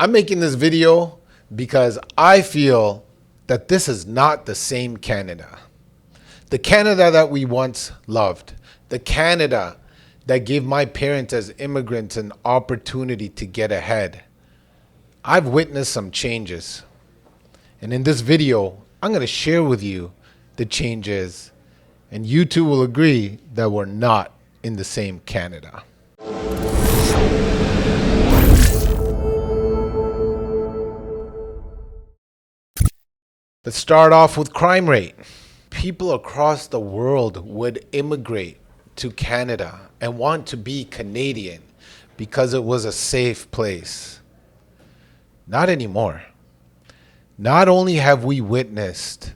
I'm making this video because I feel that this is not the same Canada. The Canada that we once loved. The Canada that gave my parents as immigrants an opportunity to get ahead. I've witnessed some changes. And in this video, I'm going to share with you the changes. And you too will agree that we're not in the same Canada. Let's start off with crime rate. People across the world would immigrate to Canada and want to be Canadian because it was a safe place. Not anymore. Not only have we witnessed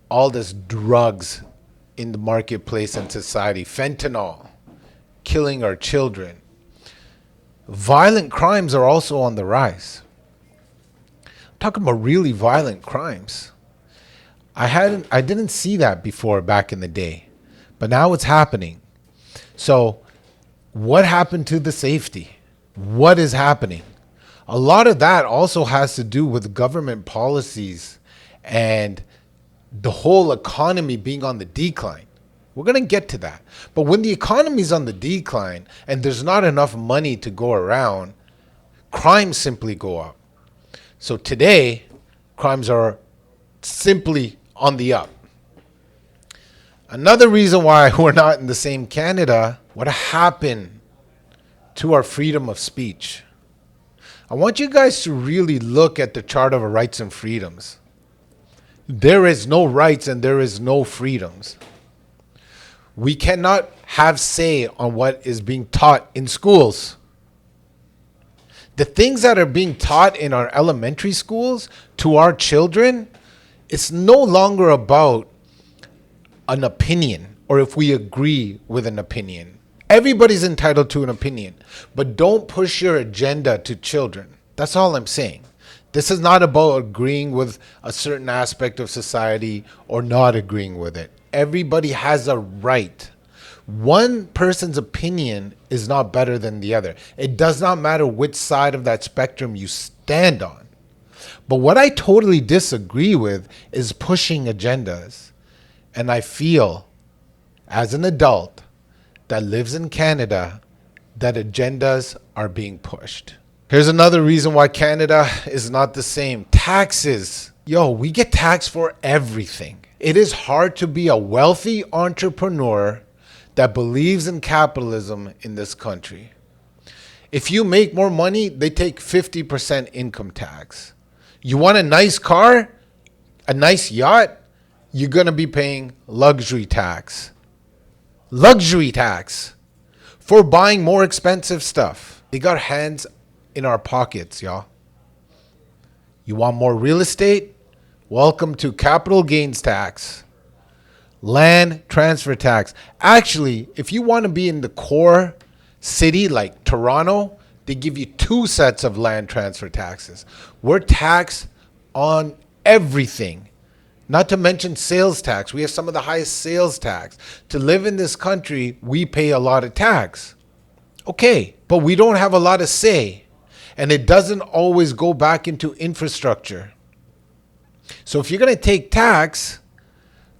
all this drugs in the marketplace and society, fentanyl, killing our children, violent crimes are also on the rise. Talking about really violent crimes. I didn't see that before back in the day, but now it's happening. So what happened to the safety? What is happening? A lot of that also has to do with government policies and the whole economy being on the decline. We're going to get to that. But when the economy is on the decline and there's not enough money to go around, crimes simply go up. So today, crimes are simply on the up. Another reason why we're not in the same Canada, what happened to our freedom of speech? I want you guys to really look at the chart of our rights and freedoms. There is no rights and there is no freedoms. We cannot have say on what is being taught in schools. The things that are being taught in our elementary schools to our children, it's no longer about an opinion or if we agree with an opinion. Everybody's entitled to an opinion, but don't push your agenda to children. That's all I'm saying. This is not about agreeing with a certain aspect of society or not agreeing with it. Everybody has a right. One person's opinion is not better than the other. It does not matter which side of that spectrum you stand on. But what I totally disagree with is pushing agendas. And I feel, as an adult that lives in Canada, that agendas are being pushed. Here's another reason why Canada is not the same. Taxes. Yo, we get taxed for everything. It is hard to be a wealthy entrepreneur that believes in capitalism in this country. If you make more money, they take 50% income tax. You want a nice car, a nice yacht, you're going to be paying luxury tax. Luxury tax for buying more expensive stuff. They got hands in our pockets, y'all. You want more real estate? Welcome to capital gains tax. Land transfer tax. Actually, if you want to be in the core city like Toronto, they give you 2 sets of land transfer taxes. We're taxed on everything. Not to mention sales tax. We have some of the highest sales tax. To live in this country, we pay a lot of tax. Okay, but we don't have a lot of say. And it doesn't always go back into infrastructure. So if you're going to take tax,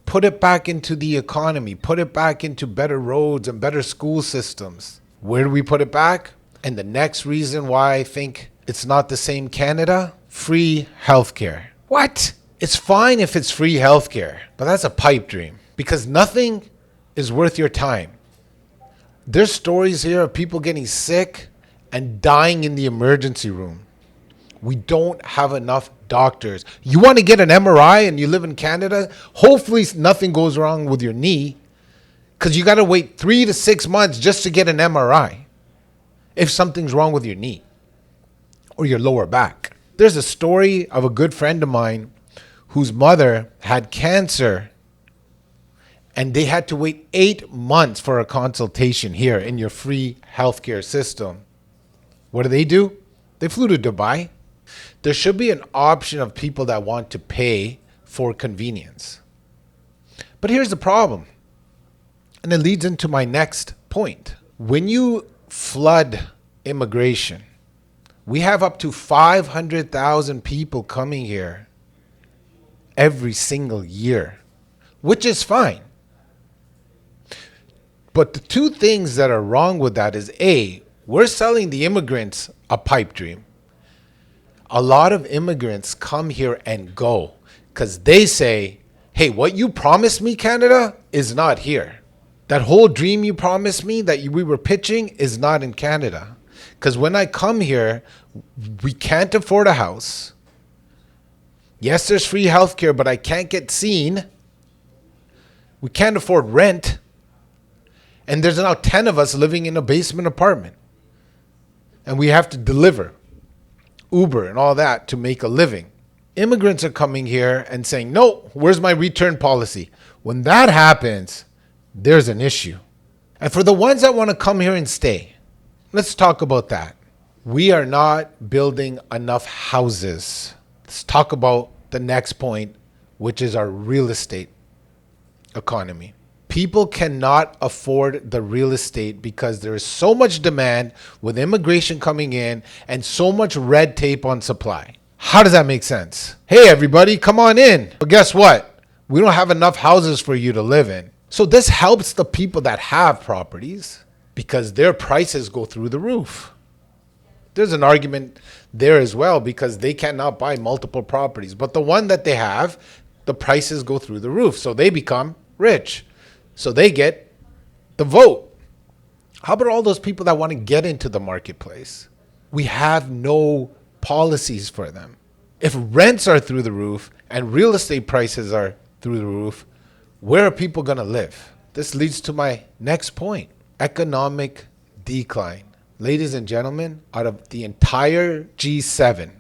put it back into the economy. Put it back into better roads and better school systems. Where do we put it back? And the next reason why I think it's not the same Canada, free healthcare. What? It's fine if it's free healthcare, but that's a pipe dream because nothing is worth your time. There's stories here of people getting sick and dying in the emergency room. We don't have enough doctors. You want to get an MRI and you live in Canada? Hopefully nothing goes wrong with your knee because you got to wait 3 to 6 months just to get an MRI if something's wrong with your knee or your lower back. There's a story of a good friend of mine whose mother had cancer and they had to wait 8 months for a consultation here in your free healthcare system. What do? They flew to Dubai. There should be an option of people that want to pay for convenience. But here's the problem. And it leads into my next point. When you flood immigration We have up to 500,000 people coming here every single year, which is fine. But the two things that are wrong with that is A, we're selling the immigrants a pipe dream. A lot of immigrants come here and go because they say, hey, what you promised me, Canada, is not here. That whole dream you promised me that we were pitching is not in Canada. Because when I come here, we can't afford a house. Yes, there's free healthcare, but I can't get seen. We can't afford rent. And there's now 10 of us living in a basement apartment. And we have to deliver Uber and all that to make a living. Immigrants are coming here and saying, no, where's my return policy? When that happens, there's an issue. And for the ones that want to come here and stay, let's talk about that. We are not building enough houses. Let's talk about the next point, which is our real estate economy. People cannot afford the real estate because there is so much demand with immigration coming in and so much red tape on supply. How does that make sense? Hey, everybody, come on in. But guess what? We don't have enough houses for you to live in. So this helps the people that have properties because their prices go through the roof. There's an argument there as well because they cannot buy multiple properties. But the one that they have, the prices go through the roof. So they become rich. So they get the vote. How about all those people that want to get into the marketplace? We have no policies for them. If rents are through the roof and real estate prices are through the roof, where are people going to live? This leads to my next point, economic decline. Ladies and gentlemen, out of the entire G7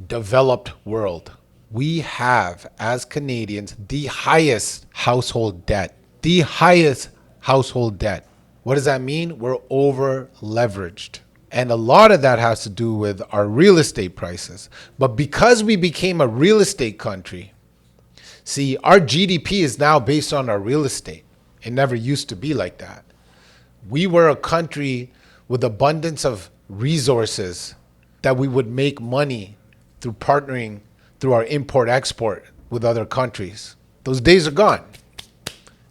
developed world, we have, as Canadians, the highest household debt. The highest household debt. What does that mean? We're over leveraged. And a lot of that has to do with our real estate prices. But because we became a real estate country, see, our GDP is now based on our real estate. It never used to be like that. We were a country with abundance of resources that we would make money through partnering through our import-export with other countries. Those days are gone.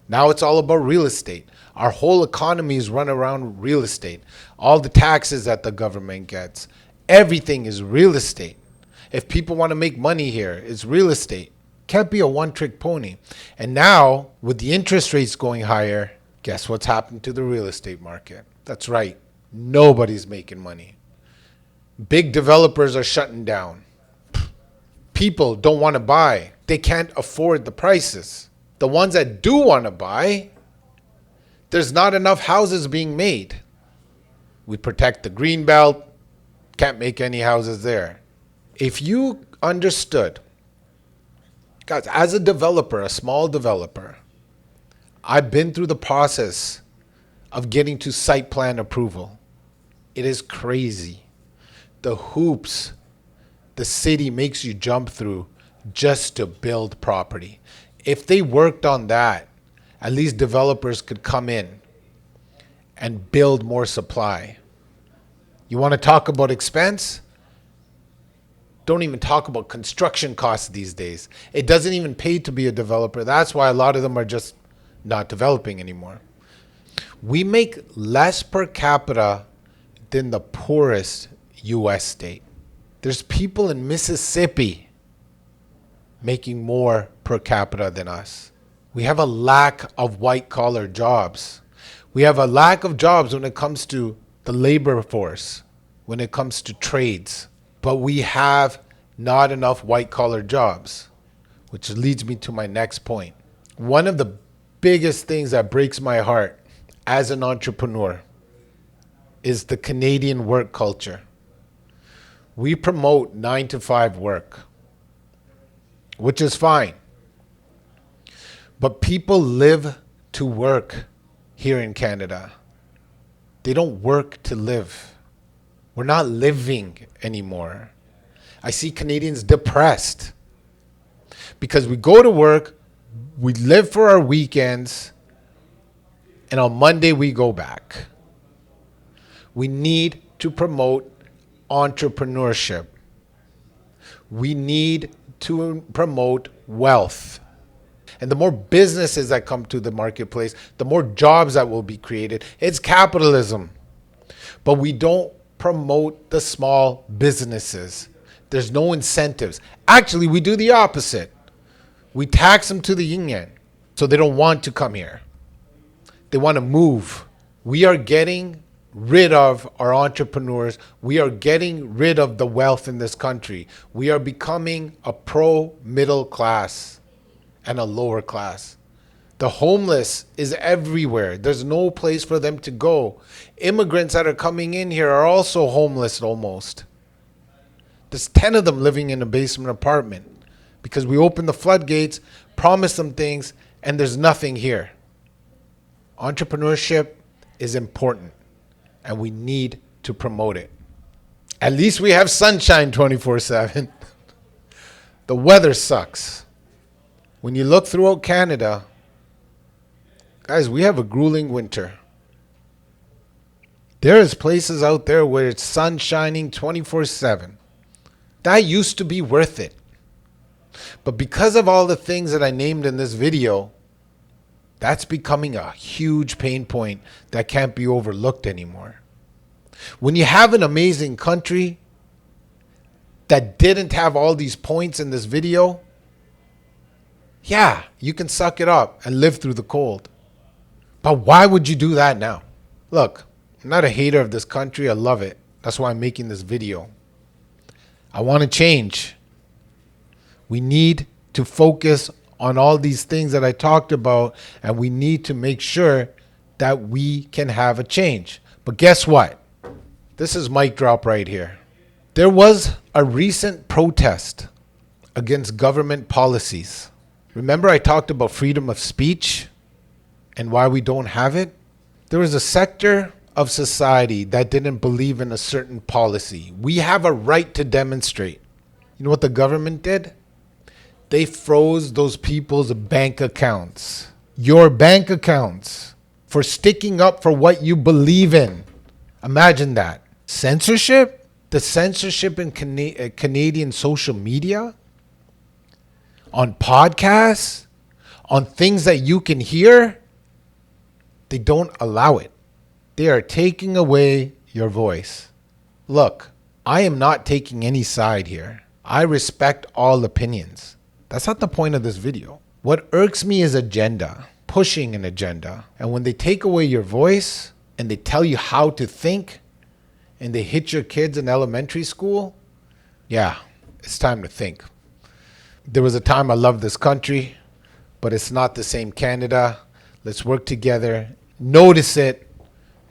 Now it's all about real estate. Our whole economy is run around real estate. All the taxes that the government gets, everything is real estate. If people want to make money here, it's real estate. Can't be a one-trick pony. And now, with the interest rates going higher, guess what's happened to the real estate market? That's right. Nobody's making money. Big developers are shutting down. People don't want to buy. They can't afford the prices. The ones that do want to buy, there's not enough houses being made. We protect the green belt, can't make any houses there. If you understood, guys, as a developer, a small developer, I've been through the process of getting to site plan approval. It is crazy. The hoops the city makes you jump through just to build property. If they worked on that, at least developers could come in and build more supply. You want to talk about expense? Don't even talk about construction costs these days. It doesn't even pay to be a developer. That's why a lot of them are just not developing anymore. We make less per capita than the poorest U.S. state. There's people in Mississippi making more per capita than us. We have a lack of white-collar jobs. We have a lack of jobs when it comes to the labor force, when it comes to trades. But we have not enough white-collar jobs, which leads me to my next point. One of the biggest things that breaks my heart as an entrepreneur is the Canadian work culture. We promote 9-to-5 work, which is fine. But people live to work here in Canada. They don't work to live. We're not living anymore. I see Canadians depressed because we go to work, we live for our weekends, and on Monday we go back. We need to promote entrepreneurship. We need to promote wealth. And the more businesses that come to the marketplace, the more jobs that will be created. It's capitalism. But we don't promote the small businesses. There's no incentives. Actually, we do the opposite. We tax them to the yin yang. So they don't want to come here. They want to move. We are getting rid of our entrepreneurs. We are getting rid of the wealth in this country. We are becoming a pro-middle class and a lower class. The homeless is everywhere. There's no place for them to go. Immigrants that are coming in here are also homeless almost. There's 10 of them living in a basement apartment because we open the floodgates, promise them things, and there's nothing here. Entrepreneurship is important, and we need to promote it. At least we have sunshine 24/7. The weather sucks. When you look throughout Canada, guys, we have a grueling winter. There's places out there where it's sun shining 24/7. That used to be worth it. But because of all the things that I named in this video, that's becoming a huge pain point that can't be overlooked anymore. When you have an amazing country that didn't have all these points in this video, yeah, you can suck it up and live through the cold. But why would you do that now? Look, I'm not a hater of this country. I love it. That's why I'm making this video. I want to change. We need to focus on all these things that I talked about, and we need to make sure that we can have a change. But guess what? This is mic drop right here. There was a recent protest against government policies. Remember I talked about freedom of speech and why we don't have it? There was a sector of society that didn't believe in a certain policy. We have a right to demonstrate. You know what the government did? They froze those people's bank accounts. Your bank accounts for sticking up for what you believe in. Imagine that. Censorship? The censorship in Canadian social media? On podcasts? On things that you can hear? They don't allow it. They are taking away your voice. Look, I am not taking any side here. I respect all opinions. That's not the point of this video. What irks me is agenda, pushing an agenda. And when they take away your voice and they tell you how to think and they hit your kids in elementary school, yeah, it's time to think. There was a time I loved this country, but it's not the same Canada. Let's work together, notice it,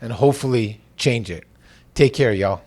and hopefully change it. Take care, y'all.